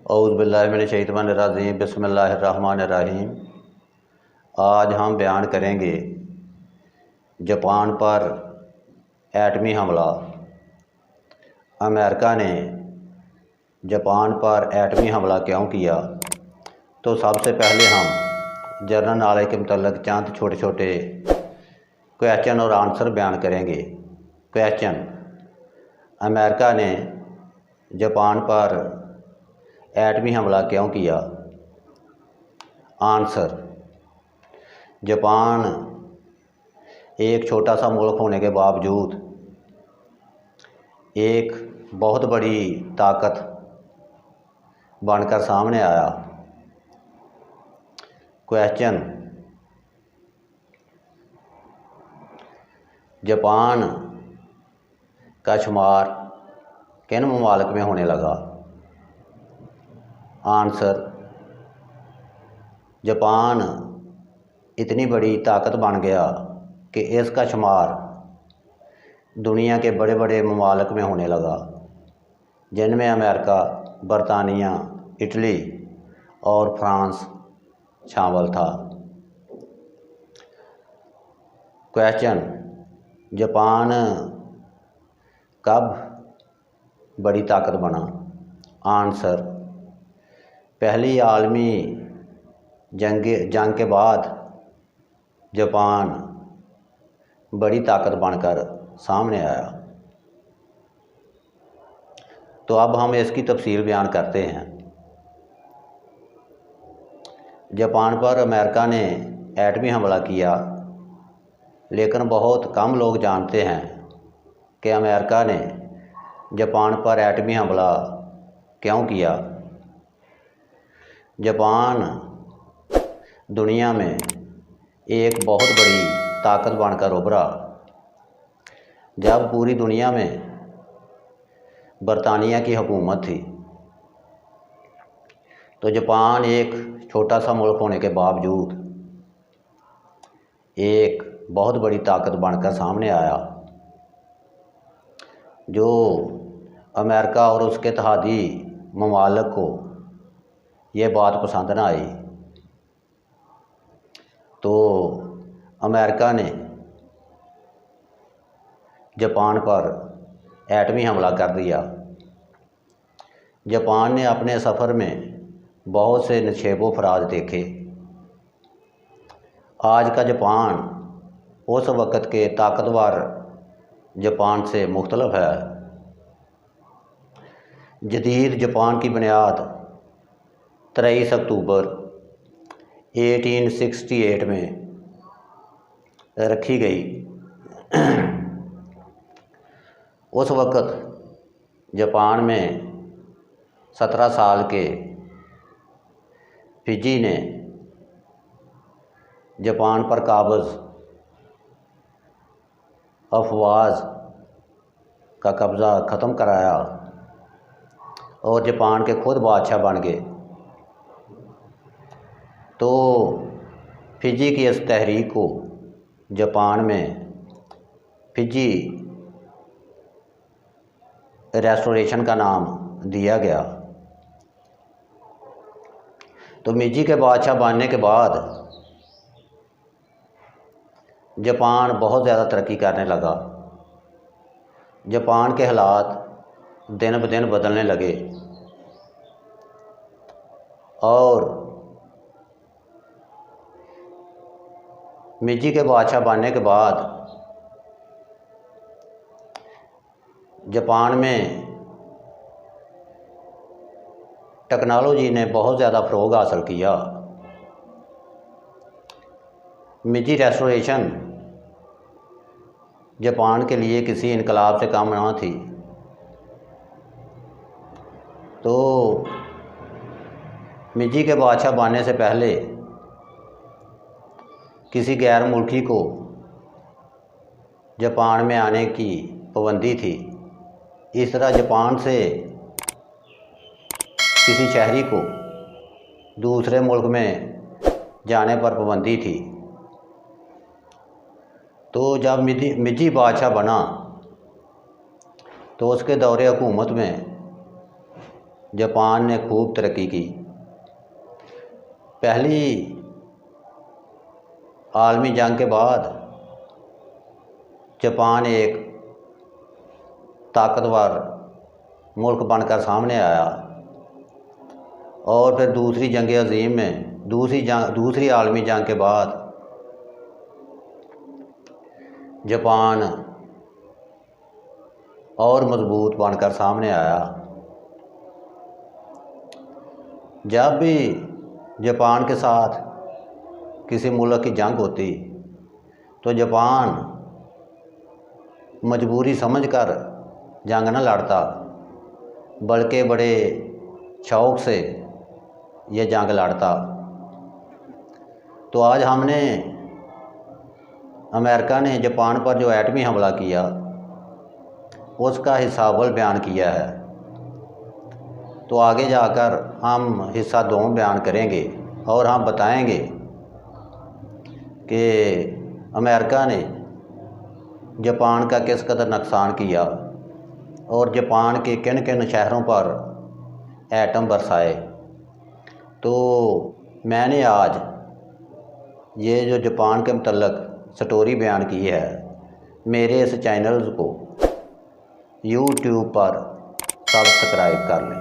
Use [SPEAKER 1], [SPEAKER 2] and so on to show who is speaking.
[SPEAKER 1] औज़ु बिल्लाहि मिनश्शैतानिर्रजीम बिस्मिल्लाहिर्रहमानिर्रहीम। आज हम बयान करेंगे जापान पर एटमी हमला। अमेरिका ने जापान पर एटमी हमला क्यों किया? तो सबसे पहले हम जनरल नॉलेज के मतलब चंद छोटे छोटे क्वेश्चन और आंसर बयान करेंगे। क्वेश्चन: अमेरिका ने जापान पर एटमी हमला क्यों किया? आंसर: जापान एक छोटा सा मुल्क होने के बावजूद एक बहुत बड़ी ताकत बनकर सामने आया। क्वेश्चन: जापान का शुमार किन ममालिक में होने लगा? आंसर: जापान इतनी बड़ी ताकत बन गया कि इसका शुमार दुनिया के बड़े बड़े ममालिक में होने लगा, जिनमें अमेरिका, बरतानिया, इटली और फ्रांस शामिल था। क्वेश्चन: जापान कब बड़ी ताकत बना? आंसर: पहली आलमी जंग के बाद जापान बड़ी ताकत बनकर सामने आया। तो अब हम इसकी तफसील बयान करते हैं। जापान पर अमेरिका ने एटमी हमला किया, लेकिन बहुत कम लोग जानते हैं कि अमेरिका ने जापान पर एटमी हमला क्यों किया। जापान दुनिया में एक बहुत बड़ी ताकत बनकर उभरा जब पूरी दुनिया में बरतानिया की हुकूमत थी। तो जापान एक छोटा सा मुल्क होने के बावजूद एक बहुत बड़ी ताकत बनकर सामने आया, जो अमेरिका और उसके इत्तेहादी ममालिक को ये बात पसंद ना आई। तो अमेरिका ने जापान पर एटमी हमला कर दिया। जापान ने अपने सफ़र में बहुत से नशेबो फराज देखे। आज का जापान उस वक़्त के ताकतवर जापान से मुख्तलिफ है। जदीद जापान की बुनियाद 23 अक्टूबर 1868 में रखी गई। उस वक़्त जापान में 17 साल के फिजी ने जापान पर काबज़ अफवाज का कब्ज़ा ख़त्म कराया और जापान के खुद बादशाह बन गए। तो फिजी की इस तहरीक को जापान में फिजी रेस्टोरेशन का नाम दिया गया। तो मिजी के बादशाह बनने के बाद जापान बहुत ज़्यादा तरक्की करने लगा। जापान के हालात दिन ब दिन बदलने लगे और मिजी के बादशाह बनने के बाद जापान में टेक्नोलॉजी ने बहुत ज़्यादा फ़रोग हासिल किया। मिजी रेस्टोरेशन जापान के लिए किसी इनकलाब से कम ना थी। तो मिजी के बादशाह बनने से पहले किसी गैर मुल्की को जापान में आने की पाबंदी थी। इस तरह जापान से किसी शहरी को दूसरे मुल्क में जाने पर पाबंदी थी। तो जब मिजी बादशाह बना तो उसके दौरे हुकूमत में जापान ने खूब तरक्की की। पहली आलमी जंग के बाद जापान एक ताकतवर मुल्क बनकर सामने आया और फिर दूसरी जंग अज़ीम में दूसरी आलमी जंग के बाद जापान और मजबूत बनकर सामने आया। जब भी जापान के साथ किसी मुल्क की जंग होती तो जापान मजबूरी समझकर जंग न लड़ता, बल्कि बड़े शौक़ से ये जंग लड़ता। तो आज हमने अमेरिका ने जापान पर जो एटमी हमला किया उसका हिस्सावल बयान किया है। तो आगे जाकर हम हिस्सा 2 बयान करेंगे और हम बताएंगे कि अमेरिका ने जापान का किस कदर नुकसान किया और जापान के किन किन शहरों पर एटम बरसाए। तो मैंने आज ये जो जापान के मतलब स्टोरी बयान की है, मेरे इस चैनल को YouTube पर सब्सक्राइब कर लें।